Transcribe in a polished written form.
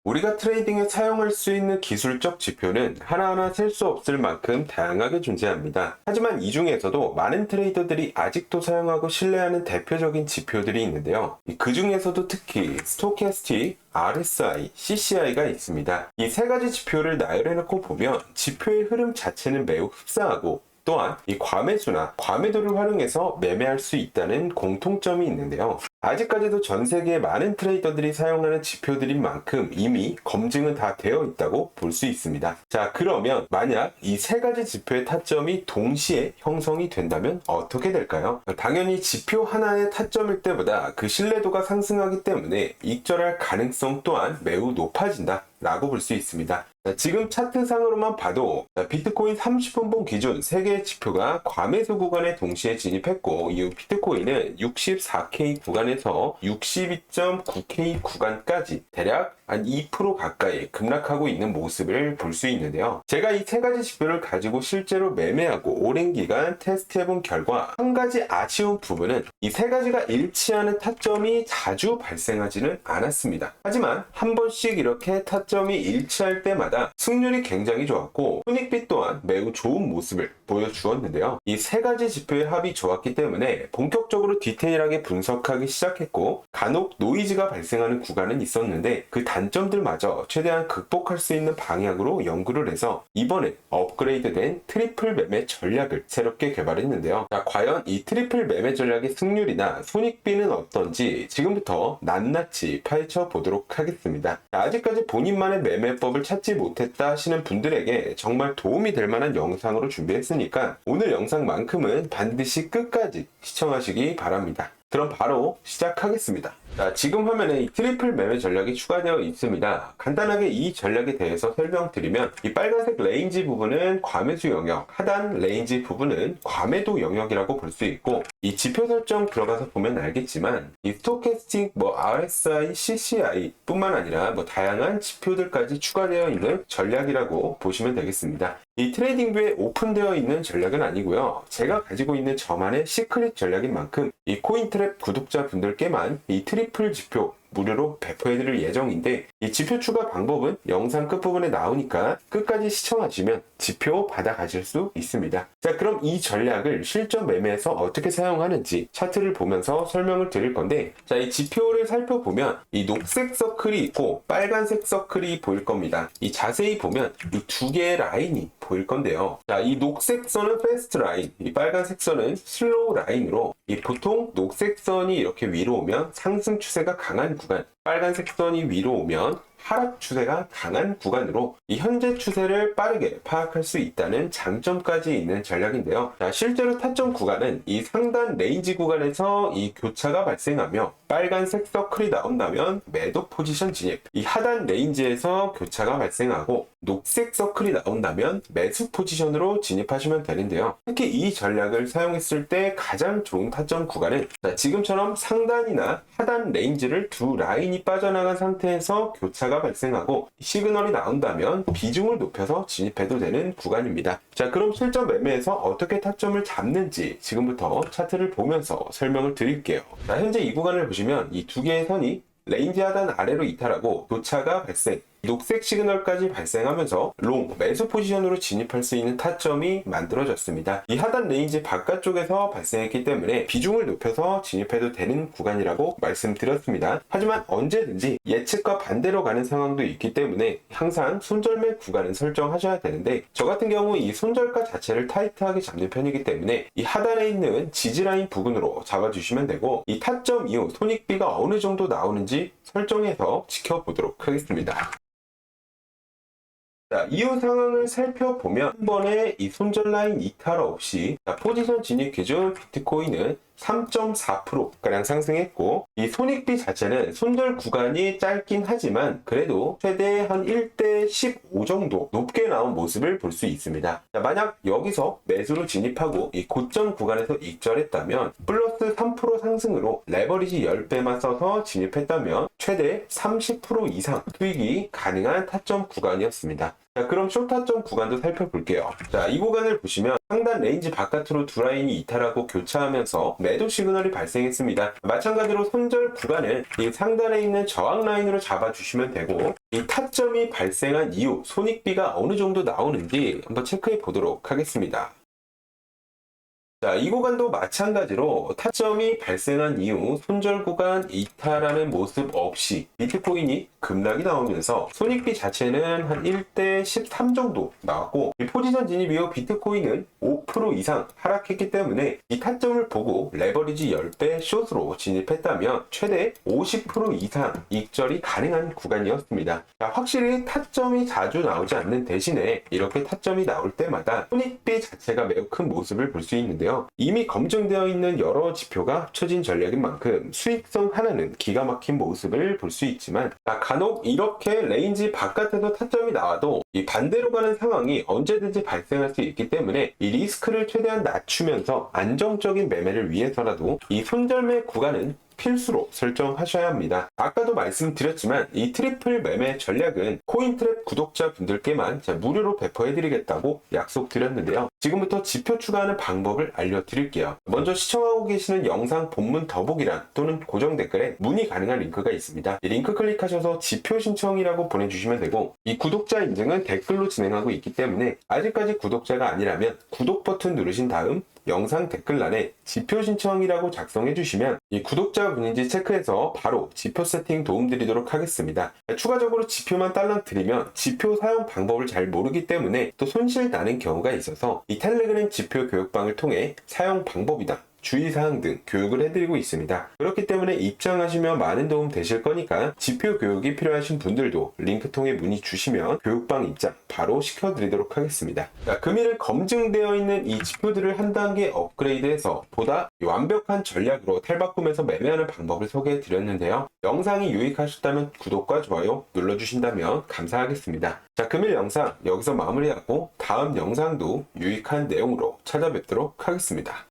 우리가 트레이딩에 사용할 수 있는 기술적 지표는 하나하나 셀 수 없을 만큼 다양하게 존재합니다. 하지만 이 중에서도 많은 트레이더들이 아직도 사용하고 신뢰하는 대표적인 지표들이 있는데요. 그 중에서도 특히 스토캐스틱, RSI, CCI가 있습니다. 이 세 가지 지표를 나열해놓고 보면 지표의 흐름 자체는 매우 흡사하고 또한 이 과매수나 과매도를 활용해서 매매할 수 있다는 공통점이 있는데요. 아직까지도 전 세계의 많은 트레이더들이 사용하는 지표들인 만큼 이미 검증은 다 되어 있다고 볼 수 있습니다. 자, 그러면 만약 이 세 가지 지표의 타점이 동시에 형성이 된다면 어떻게 될까요? 당연히 지표 하나의 타점일 때보다 그 신뢰도가 상승하기 때문에 익절할 가능성 또한 매우 높아진다 라고 볼 수 있습니다. 지금 차트상으로만 봐도 비트코인 30분봉 기준 3개의 지표가 과매수 구간에 동시에 진입했고 이후 비트코인은 64K 구간에서 62.9K 구간까지 대략 한 2% 가까이 급락하고 있는 모습을 볼 수 있는데요. 제가 이 세 가지 지표를 가지고 실제로 매매하고 오랜 기간 테스트해본 결과 한 가지 아쉬운 부분은 이 세 가지가 일치하는 타점이 자주 발생하지는 않았습니다. 하지만 한 번씩 이렇게 타점이 일치할 때마다 승률이 굉장히 좋았고 손익비 또한 매우 좋은 모습을 보여주었는데요. 이 세 가지 지표의 합이 좋았기 때문에 본격적으로 디테일하게 분석하기 시작했고 간혹 노이즈가 발생하는 구간은 있었는데 그 단점들마저 최대한 극복할 수 있는 방향으로 연구를 해서 이번에 업그레이드된 트리플 매매 전략을 새롭게 개발했는데요. 자, 과연 이 트리플 매매 전략의 승률이나 손익비는 어떤지 지금부터 낱낱이 파헤쳐 보도록 하겠습니다. 자, 아직까지 본인만의 매매법을 찾지 못했다 하시는 분들에게 정말 도움이 될 만한 영상으로 준비했으니까 오늘 영상만큼은 반드시 끝까지 시청하시기 바랍니다. 그럼 바로 시작하겠습니다. 자, 지금 화면에 이 트리플 매매 전략이 추가되어 있습니다. 간단하게 이 전략에 대해서 설명드리면 이 빨간색 레인지 부분은 과매수 영역, 하단 레인지 부분은 과매도 영역이라고 볼 수 있고 이 지표 설정 들어가서 보면 알겠지만 이 스토캐스틱, RSI, CCI 뿐만 아니라 다양한 지표들까지 추가되어 있는 전략이라고 보시면 되겠습니다. 이 트레이딩뷰에 오픈되어 있는 전략은 아니고요. 제가 가지고 있는 저만의 시크릿 전략인 만큼 이 코인트랩 구독자분들께만 이 트리플 지표 무료로 배포해드릴 예정인데 이 지표 추가 방법은 영상 끝부분에 나오니까 끝까지 시청하시면 지표 받아가실 수 있습니다. 자, 그럼 이 전략을 실전 매매에서 어떻게 사용하는지 차트를 보면서 설명을 드릴 건데 자, 이 지표를 살펴보면 이 녹색 서클이 있고 빨간색 서클이 보일 겁니다. 이 자세히 보면 이 두 개의 라인이 보일 건데요. 자, 이 녹색 선은 패스트 라인, 이 빨간색 선은 슬로우 라인으로 이 보통 녹색 선이 이렇게 위로 오면 상승 추세가 강한 구간, 빨간색 선이 위로 오면 하락 추세가 강한 구간으로 이 현재 추세를 빠르게 파악할 수 있다는 장점까지 있는 전략인데요. 자, 실제로 타점 구간은 이 상단 레인지 구간에서 이 교차가 발생하며 빨간색 서클이 나온다면 매도 포지션 진입, 이 하단 레인지에서 교차가 발생하고 녹색 서클이 나온다면 매수 포지션으로 진입하시면 되는데요. 특히 이 전략을 사용했을 때 가장 좋은 타점 구간은 지금처럼 상단이나 하단 레인지를 두 라인이 빠져나간 상태에서 교차가 발생하고 시그널이 나온다면 비중을 높여서 진입해도 되는 구간입니다. 자, 그럼 실전 매매에서 어떻게 타점을 잡는지 지금부터 차트를 보면서 설명을 드릴게요. 자, 현재 이 구간을 보시면 이 두 개의 선이 레인지 하단 아래로 이탈하고 교차가 발생, 녹색 시그널까지 발생하면서 롱, 매수 포지션으로 진입할 수 있는 타점이 만들어졌습니다. 이 하단 레인지 바깥쪽에서 발생했기 때문에 비중을 높여서 진입해도 되는 구간이라고 말씀드렸습니다. 하지만 언제든지 예측과 반대로 가는 상황도 있기 때문에 항상 손절매 구간은 설정하셔야 되는데 저 같은 경우 이 손절가 자체를 타이트하게 잡는 편이기 때문에 이 하단에 있는 지지라인 부분으로 잡아주시면 되고 이 타점 이후 손익비가 어느 정도 나오는지 설정해서 지켜보도록 하겠습니다. 자, 이후 상황을 살펴보면 한 번에 이 손절 라인 이탈 없이 포지션 진입 기준 비트코인은 3.4%가량 상승했고 이 손익비 자체는 손절 구간이 짧긴 하지만 그래도 최대 한 1대 15 정도 높게 나온 모습을 볼 수 있습니다. 자, 만약 여기서 매수로 진입하고 이 고점 구간에서 익절했다면 플러스 3% 상승으로 레버리지 10배만 써서 진입했다면 최대 30% 이상 수익이 가능한 타점 구간이었습니다. 자, 그럼 쇼타점 구간도 살펴볼게요. 자, 이 구간을 보시면 상단 레인지 바깥으로 두 라인이 이탈하고 교차하면서 매도 시그널이 발생했습니다. 마찬가지로 손절 구간을 이 상단에 있는 저항 라인으로 잡아주시면 되고, 이 타점이 발생한 이후 손익비가 어느 정도 나오는지 한번 체크해 보도록 하겠습니다. 자, 이 구간도 마찬가지로 타점이 발생한 이후 손절 구간 이탈하는 모습 없이 비트코인이 급락이 나오면서 손익비 자체는 한 1대 13 정도 나왔고, 이 포지션 진입 이후 비트코인은 5% 이상 하락했기 때문에 이 타점을 보고 레버리지 10배 숏으로 진입했다면 최대 50% 이상 익절이 가능한 구간이었습니다. 자, 확실히 타점이 자주 나오지 않는 대신에 이렇게 타점이 나올 때마다 손익비 자체가 매우 큰 모습을 볼 수 있는데요. 이미 검증되어 있는 여러 지표가 합쳐진 전략인 만큼 수익성 하나는 기가 막힌 모습을 볼 수 있지만, 간혹 이렇게 레인지 바깥에서 타점이 나와도 이 반대로 가는 상황이 언제든지 발생할 수 있기 때문에 이 리스크를 최대한 낮추면서 안정적인 매매를 위해서라도 이 손절매 구간은 필수로 설정하셔야 합니다. 아까도 말씀드렸지만 이 트리플 매매 전략은 코인트랩 구독자분들께만 무료로 배포해드리겠다고 약속드렸는데요. 지금부터 지표 추가하는 방법을 알려드릴게요. 먼저 시청하고 계시는 영상 본문 더보기란 또는 고정 댓글에 문의 가능한 링크가 있습니다. 이 링크 클릭하셔서 지표 신청이라고 보내주시면 되고, 이 구독자 인증은 댓글로 진행하고 있기 때문에 아직까지 구독자가 아니라면 구독 버튼 누르신 다음 영상 댓글란에 지표 신청이라고 작성해 주시면 이 구독자분인지 체크해서 바로 지표 세팅 도움드리도록 하겠습니다. 추가적으로 지표만 딸랑 드리면 지표 사용 방법을 잘 모르기 때문에 또 손실 나는 경우가 있어서 이 텔레그램 지표 교육방을 통해 사용 방법이나 주의사항 등 교육을 해드리고 있습니다. 그렇기 때문에 입장하시면 많은 도움 되실 거니까 지표 교육이 필요하신 분들도 링크 통해 문의 주시면 교육방 입장 바로 시켜드리도록 하겠습니다. 자, 금일은 검증되어 있는 이 지표들을 한 단계 업그레이드해서 보다 완벽한 전략으로 탈바꿈해서 매매하는 방법을 소개해 드렸는데요. 영상이 유익하셨다면 구독과 좋아요 눌러주신다면 감사하겠습니다. 자, 금일 영상 여기서 마무리하고 다음 영상도 유익한 내용으로 찾아뵙도록 하겠습니다.